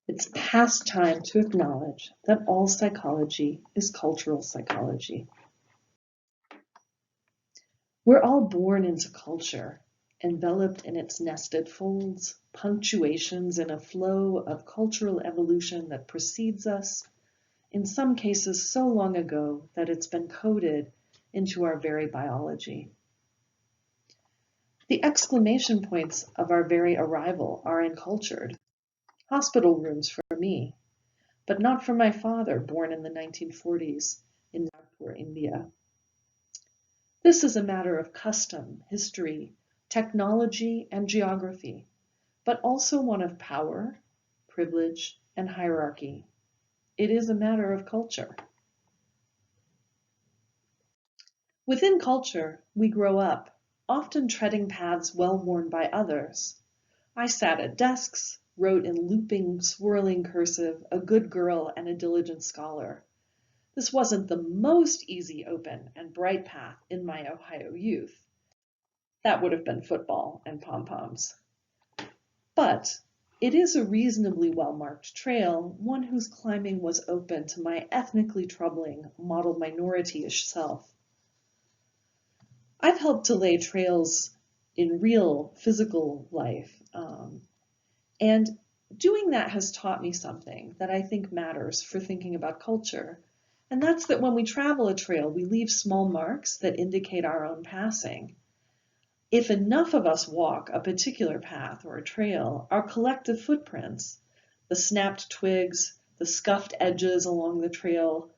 It's past time to acknowledge that all psychology is cultural psychology. We're all born into culture, enveloped in its nested folds, punctuations in a flow of cultural evolution that precedes us, in some cases so long ago that it's been coded into our very biology. The exclamation points of our very arrival are encultured. Hospital rooms for me, but not for my father, born in the 1940s in Nagpur, India. This is a matter of custom, history, technology, and geography, but also one of power, privilege, and hierarchy. It is a matter of culture. Within culture, we grow up, often treading paths well worn by others. I sat at desks, wrote in looping, swirling cursive, a good girl and a diligent scholar. This wasn't the most easy, open, and bright path in my Ohio youth. That would have been football and pom-poms. But it is a reasonably well-marked trail, one whose climbing was open to my ethnically troubling, model minority-ish self. I've helped to lay trails in real physical life, and doing that has taught me something that I think matters for thinking about culture. And that's that when we travel a trail, we leave small marks that indicate our own passing. If enough of us walk a particular path or a trail, our collective footprints, the snapped twigs, the scuffed edges along the trail,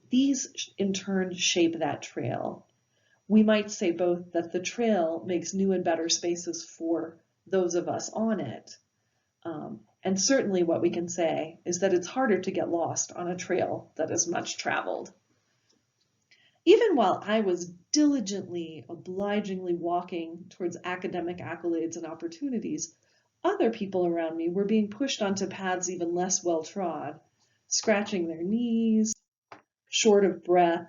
these in turn shape that trail. We might say both that the trail makes new and better spaces for those of us on it. And certainly what we can say is that it's harder to get lost on a trail that is much traveled. Even while I was diligently, obligingly walking towards academic accolades and opportunities, other people around me were being pushed onto paths even less well trod, scratching their knees, short of breath,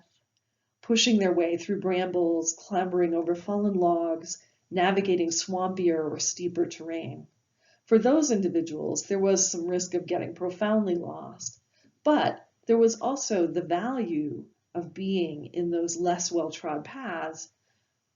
pushing their way through brambles, clambering over fallen logs, navigating swampier or steeper terrain. For those individuals, there was some risk of getting profoundly lost, but there was also the value of being in those less well-trod paths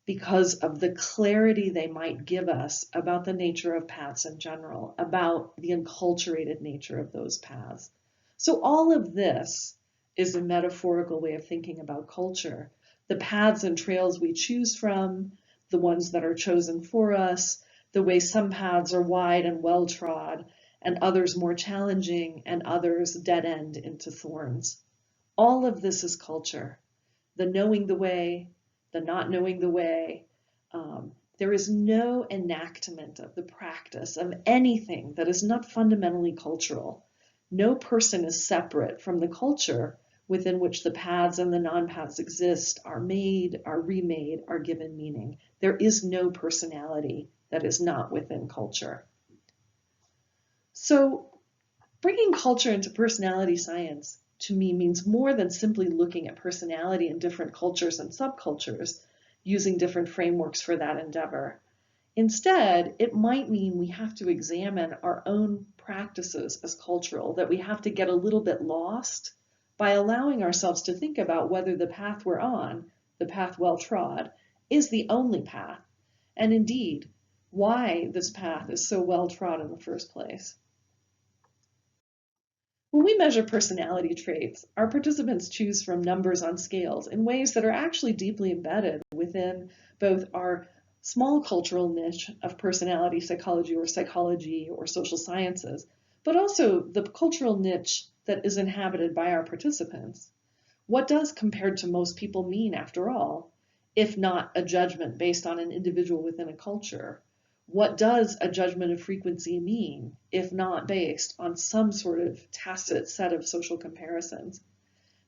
because of the clarity they might give us about the nature of paths in general, about the enculturated nature of those paths. So all of this is a metaphorical way of thinking about culture. The paths and trails we choose from, the ones that are chosen for us, the way some paths are wide and well-trod, and others more challenging, and others dead-end into thorns. All of this is culture. The knowing the way, the not knowing the way. There is no enactment of the practice of anything that is not fundamentally cultural. No person is separate from the culture within which the paths and the non-paths exist, are made, are remade, are given meaning. There is no personality that is not within culture. So bringing culture into personality science to me means more than simply looking at personality in different cultures and subcultures, using different frameworks for that endeavor. Instead, it might mean we have to examine our own practices as cultural, that we have to get a little bit lost by allowing ourselves to think about whether the path we're on, the path well trod, is the only path, and indeed, why this path is so well trod in the first place. When we measure personality traits, our participants choose from numbers on scales in ways that are actually deeply embedded within both our small cultural niche of personality psychology or social sciences, but also the cultural niche that is inhabited by our participants. What does compared to most people mean, after all, if not a judgment based on an individual within a culture? What does a judgment of frequency mean, if not based on some sort of tacit set of social comparisons?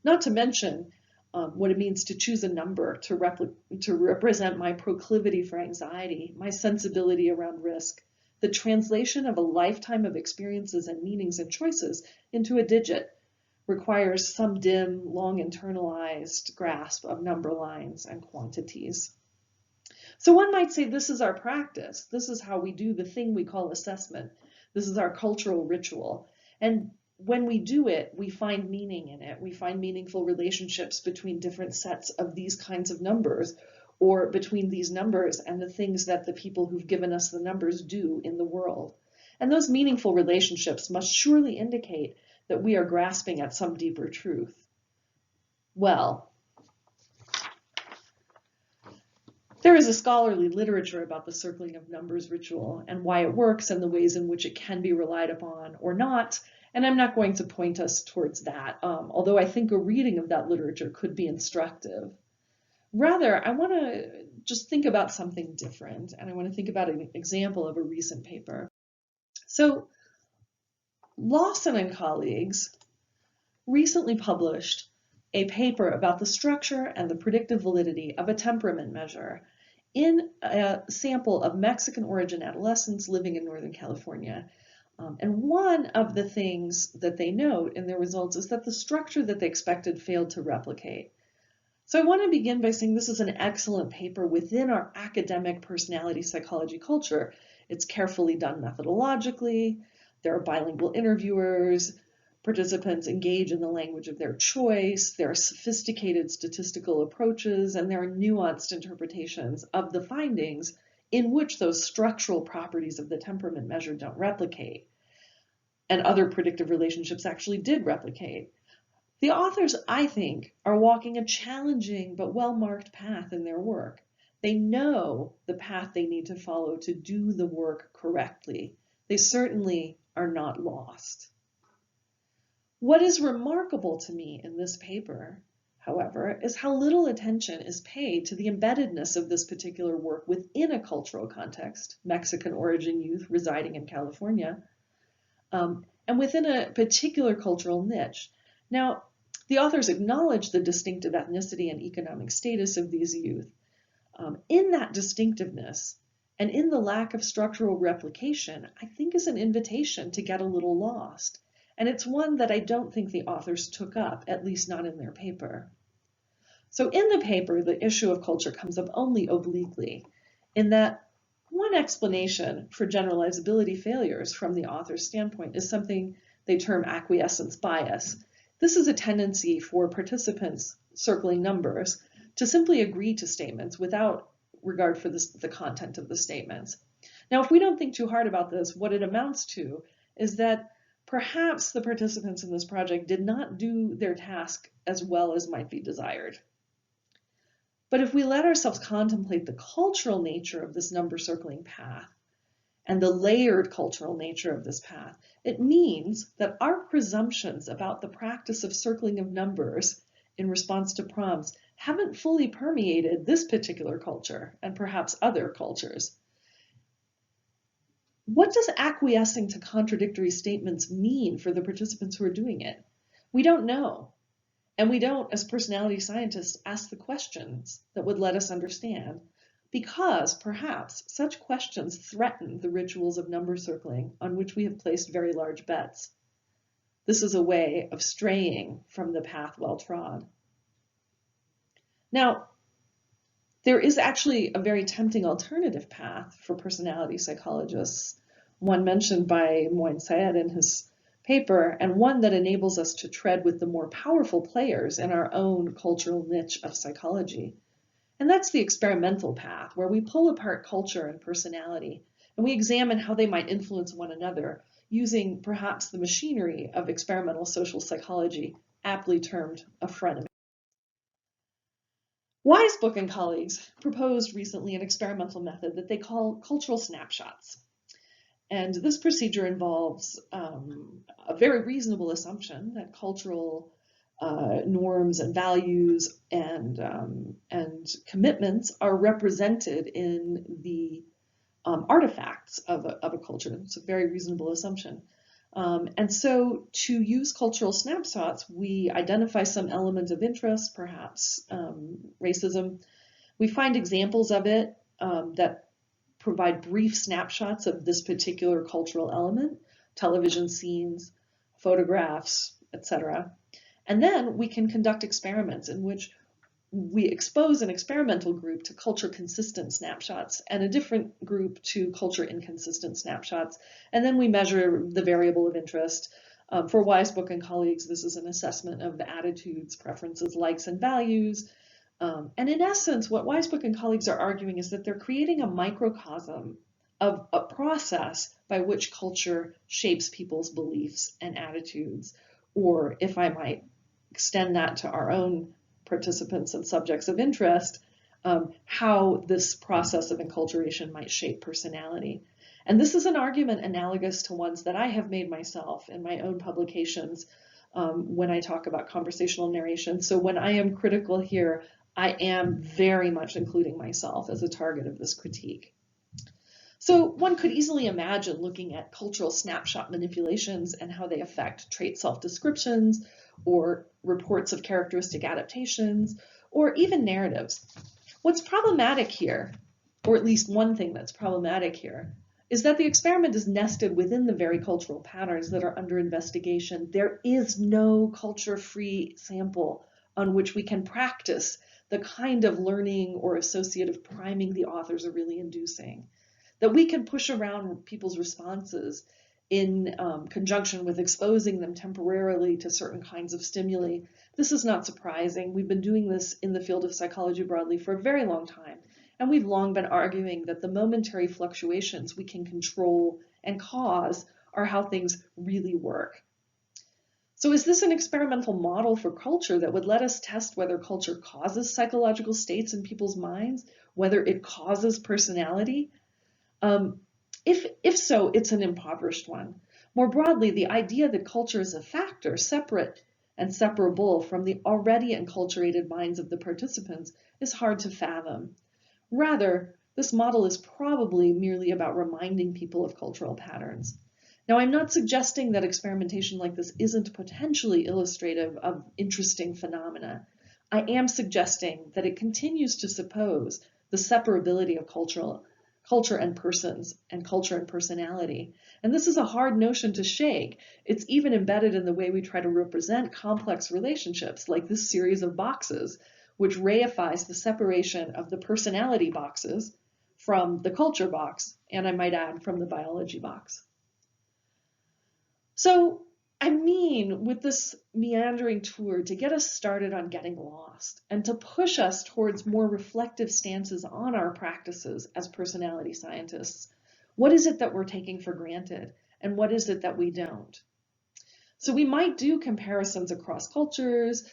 Not to mention what it means to choose a number to represent my proclivity for anxiety, my sensibility around risk, the translation of a lifetime of experiences and meanings and choices into a digit requires some dim, long internalized grasp of number lines and quantities. So one might say this is our practice. This is how we do the thing we call assessment. This is our cultural ritual. And when we do it, we find meaning in it. We find meaningful relationships between different sets of these kinds of numbers, or between these numbers and the things that the people who've given us the numbers do in the world. And those meaningful relationships must surely indicate that we are grasping at some deeper truth. Well, there is a scholarly literature about the circling of numbers ritual and why it works and the ways in which it can be relied upon or not, and I'm not going to point us towards that, although I think a reading of that literature could be instructive. Rather, I want to just think about something different, and I want to think about an example of a recent paper. So, Lawson and colleagues recently published a paper about the structure and the predictive validity of a temperament measure in a sample of Mexican origin adolescents living in Northern California. And one of the things that they note in their results is that the structure that they expected failed to replicate. So I want to begin by saying this is an excellent paper within our academic personality psychology culture. It's carefully done methodologically. There are bilingual interviewers. Participants engage in the language of their choice. There are sophisticated statistical approaches, and there are nuanced interpretations of the findings in which those structural properties of the temperament measure don't replicate. And other predictive relationships actually did replicate. The authors, I think, are walking a challenging but well-marked path in their work. They know the path they need to follow to do the work correctly. They certainly are not lost. What is remarkable to me in this paper, however, is how little attention is paid to the embeddedness of this particular work within a cultural context, Mexican origin youth residing in California, and within a particular cultural niche. Now, the authors acknowledge the distinctive ethnicity and economic status of these youth. In that distinctiveness and in the lack of structural replication, I think is an invitation to get a little lost. And it's one that I don't think the authors took up, at least not in their paper. So in the paper, the issue of culture comes up only obliquely, in that one explanation for generalizability failures from the author's standpoint is something they term acquiescence bias. This is a tendency for participants circling numbers to simply agree to statements without regard for the content of the statements. Now, if we don't think too hard about this, what it amounts to is that perhaps the participants in this project did not do their task as well as might be desired. But if we let ourselves contemplate the cultural nature of this number circling path and the layered cultural nature of this path, it means that our presumptions about the practice of circling of numbers in response to prompts haven't fully permeated this particular culture and perhaps other cultures. What does acquiescing to contradictory statements mean for the participants who are doing it? We don't know. And we don't, as personality scientists, ask the questions that would let us understand, because perhaps such questions threaten the rituals of number circling on which we have placed very large bets. This is a way of straying from the path well trod. Now, there is actually a very tempting alternative path for personality psychologists, one mentioned by Moin Syed in his paper, and one that enables us to tread with the more powerful players in our own cultural niche of psychology. And that's the experimental path, where we pull apart culture and personality, and we examine how they might influence one another, using perhaps the machinery of experimental social psychology, aptly termed a frenemy. Weisbuch and colleagues proposed recently an experimental method that they call cultural snapshots. And this procedure involves a very reasonable assumption that cultural norms and values and commitments are represented in the artifacts of a culture. It's a very reasonable assumption. And so to use cultural snapshots, we identify some element of interest, perhaps racism. We find examples of it that provide brief snapshots of this particular cultural element, television scenes, photographs, etc. And then we can conduct experiments in which we expose an experimental group to culture consistent snapshots and a different group to culture inconsistent snapshots. And then we measure the variable of interest. For Weisbuck and colleagues, this is an assessment of the attitudes, preferences, likes, and values. And in essence, what Weisbuck and colleagues are arguing is that they're creating a microcosm of a process by which culture shapes people's beliefs and attitudes, or if I might extend that to our own participants and subjects of interest, how this process of enculturation might shape personality. And this is an argument analogous to ones that I have made myself in my own publications when I talk about conversational narration. So when I am critical here, I am very much including myself as a target of this critique. So one could easily imagine looking at cultural snapshot manipulations and how they affect trait self-descriptions, or reports of characteristic adaptations, or even narratives. What's problematic here, or at least one thing that's problematic here, is that the experiment is nested within the very cultural patterns that are under investigation. There is no culture-free sample on which we can practice the kind of learning or associative priming the authors are really inducing, that we can push around people's responses in conjunction with exposing them temporarily to certain kinds of stimuli. This is not surprising. We've been doing this in the field of psychology broadly for a very long time, and we've long been arguing that the momentary fluctuations we can control and cause are how things really work. So is this an experimental model for culture that would let us test whether culture causes psychological states in people's minds, whether it causes personality? If so, it's an impoverished one. More broadly, the idea that culture is a factor separate and separable from the already enculturated minds of the participants is hard to fathom. Rather, this model is probably merely about reminding people of cultural patterns. Now, I'm not suggesting that experimentation like this isn't potentially illustrative of interesting phenomena. I am suggesting that it continues to suppose the separability of culture and persons, and culture and personality. And this is a hard notion to shake. It's even embedded in the way we try to represent complex relationships, like this series of boxes, which reifies the separation of the personality boxes from the culture box, and I might add, from the biology box. So I mean, with this meandering tour, to get us started on getting lost and to push us towards more reflective stances on our practices as personality scientists. What is it that we're taking for granted, and what is it that we don't? So we might do comparisons across cultures,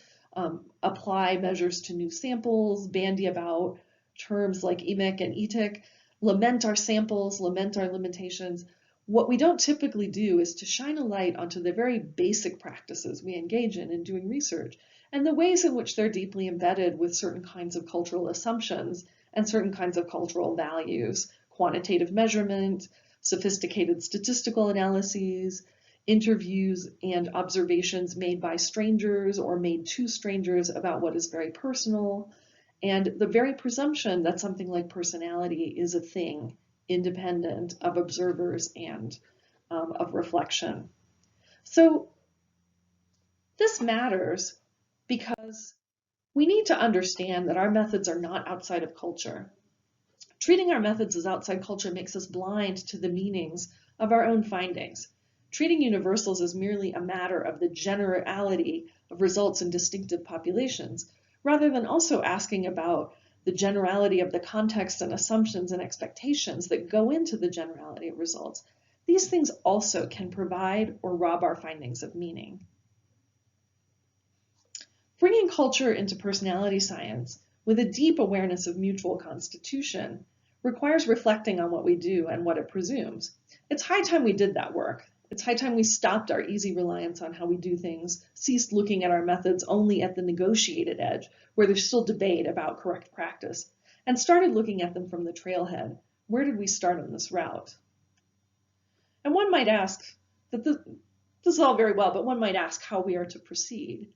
apply measures to new samples, bandy about terms like emic and etic, lament our samples, lament our limitations. What we don't typically do is to shine a light onto the very basic practices we engage in doing research, and the ways in which they're deeply embedded with certain kinds of cultural assumptions and certain kinds of cultural values: quantitative measurement, sophisticated statistical analyses, interviews and observations made by strangers or made to strangers about what is very personal, and the very presumption that something like personality is a thing independent of observers and of reflection. So this matters because we need to understand that our methods are not outside of culture. Treating our methods as outside culture makes us blind to the meanings of our own findings. Treating universals as merely a matter of the generality of results in distinctive populations, rather than also asking about the generality of the context and assumptions and expectations that go into the generality of results. These things also can provide or rob our findings of meaning. Bringing culture into personality science with a deep awareness of mutual constitution requires reflecting on what we do and what it presumes. It's high time we did that work. It's high time we stopped our easy reliance on how we do things, ceased looking at our methods only at the negotiated edge, where there's still debate about correct practice, and started looking at them from the trailhead. Where did we start on this route? And one might ask, that this is all very well, but one might ask how we are to proceed.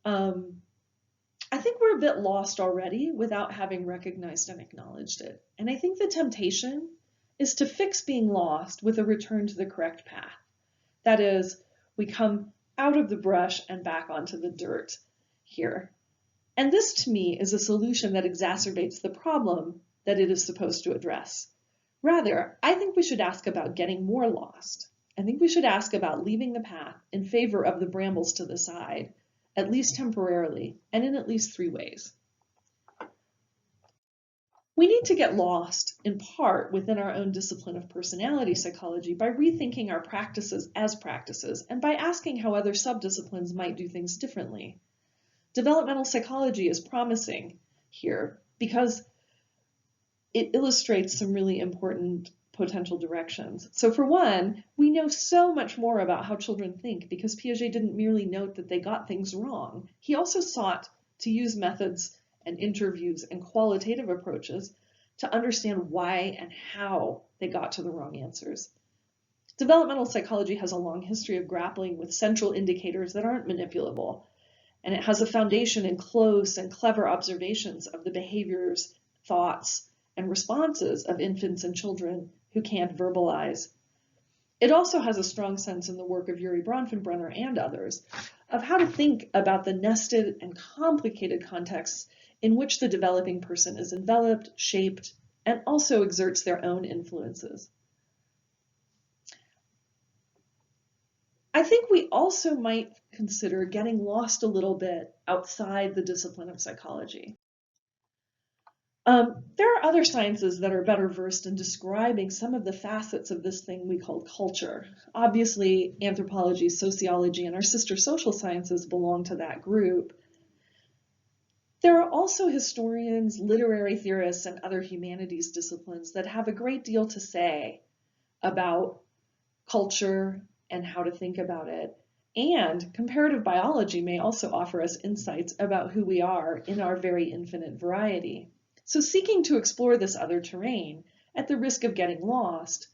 I think we're a bit lost already without having recognized and acknowledged it. And I think the temptation is to fix being lost with a return to the correct path. That is, we come out of the brush and back onto the dirt here. And this, to me, is a solution that exacerbates the problem that it is supposed to address. Rather, I think we should ask about getting more lost. I think we should ask about leaving the path in favor of the brambles to the side, at least temporarily, and in at least 3 ways. We need to get lost, in part, within our own discipline of personality psychology by rethinking our practices as practices and by asking how other subdisciplines might do things differently. Developmental psychology is promising here because it illustrates some really important potential directions. So for one, we know so much more about how children think because Piaget didn't merely note that they got things wrong. He also sought to use methods and interviews and qualitative approaches to understand why and how they got to the wrong answers. Developmental psychology has a long history of grappling with central indicators that aren't manipulable, and it has a foundation in close and clever observations of the behaviors, thoughts, and responses of infants and children who can't verbalize. It also has a strong sense in the work of Yuri Bronfenbrenner and others of how to think about the nested and complicated contexts in which the developing person is enveloped, shaped, and also exerts their own influences. I think we also might consider getting lost a little bit outside the discipline of psychology. There are other sciences that are better versed in describing some of the facets of this thing we call culture. Obviously, anthropology, sociology, and our sister social sciences belong to that group. There are also historians, literary theorists, and other humanities disciplines that have a great deal to say about culture and how to think about it. And comparative biology may also offer us insights about who we are in our very infinite variety. So seeking to explore this other terrain, at the risk of getting lost,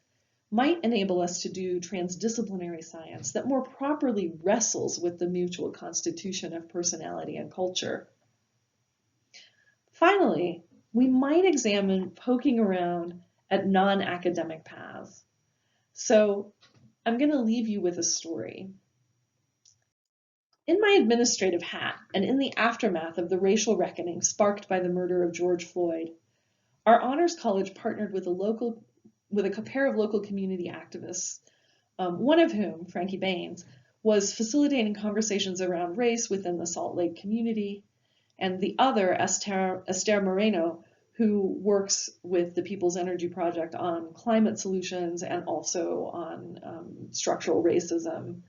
might enable us to do transdisciplinary science that more properly wrestles with the mutual constitution of personality and culture. Finally, we might examine poking around at non-academic paths. So I'm going to leave you with a story. In my administrative hat, and in the aftermath of the racial reckoning sparked by the murder of George Floyd, our honors college partnered with a pair of local community activists, one of whom, Frankie Baines, was facilitating conversations around race within the Salt Lake community, and the other, Esther Moreno, who works with the People's Energy Project on climate solutions and also on structural racism.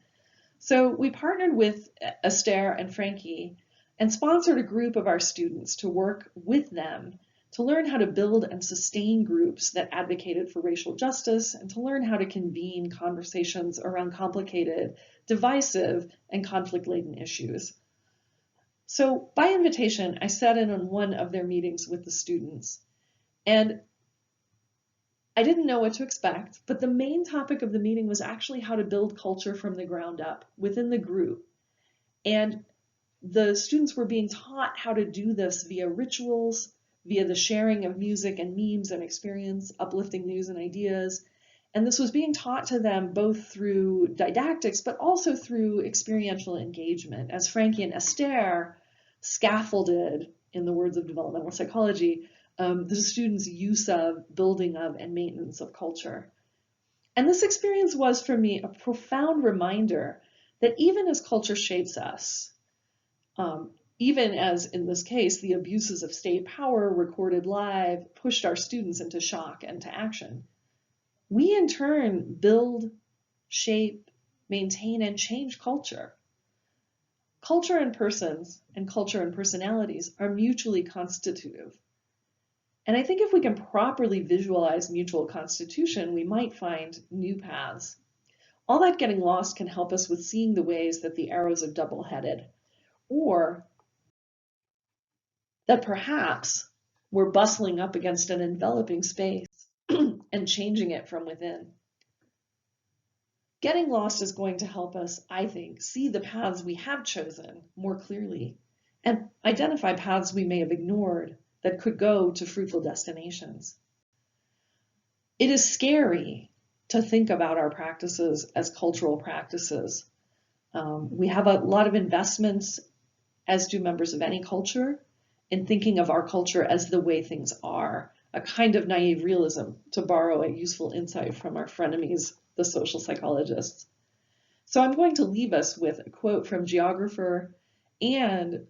So we partnered with Esther and Frankie and sponsored a group of our students to work with them to learn how to build and sustain groups that advocated for racial justice and to learn how to convene conversations around complicated, divisive, and conflict-laden issues. So by invitation, I sat in on one of their meetings with the students, and I didn't know what to expect, but the main topic of the meeting was actually how to build culture from the ground up within the group. And the students were being taught how to do this via rituals, via the sharing of music and memes and experience, uplifting news and ideas. And this was being taught to them both through didactics, but also through experiential engagement, as Frankie and Esther scaffolded, in the words of developmental psychology, the students' use of, building of, and maintenance of culture. And this experience was, for me, a profound reminder that even as culture shapes us, even as, in this case, the abuses of state power recorded live pushed our students into shock and to action, we in turn build, shape, maintain, and change culture. Culture and persons and culture and personalities are mutually constitutive. And I think if we can properly visualize mutual constitution, we might find new paths. All that getting lost can help us with seeing the ways that the arrows are double-headed, or that perhaps we're bustling up against an enveloping space and changing it from within. Getting lost is going to help us, I think, see the paths we have chosen more clearly and identify paths we may have ignored that could go to fruitful destinations. It is scary to think about our practices as cultural practices. We have a lot of investments, as do members of any culture, in thinking of our culture as the way things are, a kind of naive realism, to borrow a useful insight from our frenemies, the social psychologists. So I'm going to leave us with a quote from geographer and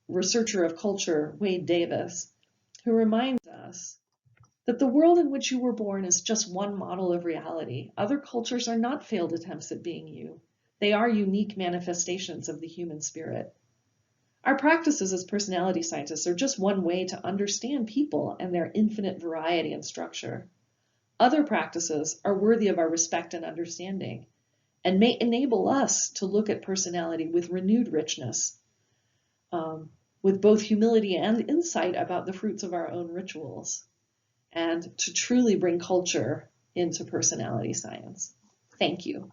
researcher of culture, Wade Davis, who reminds us that the world in which you were born is just one model of reality. Other cultures are not failed attempts at being you. They are unique manifestations of the human spirit. Our practices as personality scientists are just one way to understand people and their infinite variety and structure. Other practices are worthy of our respect and understanding, and may enable us to look at personality with renewed richness, with both humility and insight about the fruits of our own rituals, and to truly bring culture into personality science. Thank you.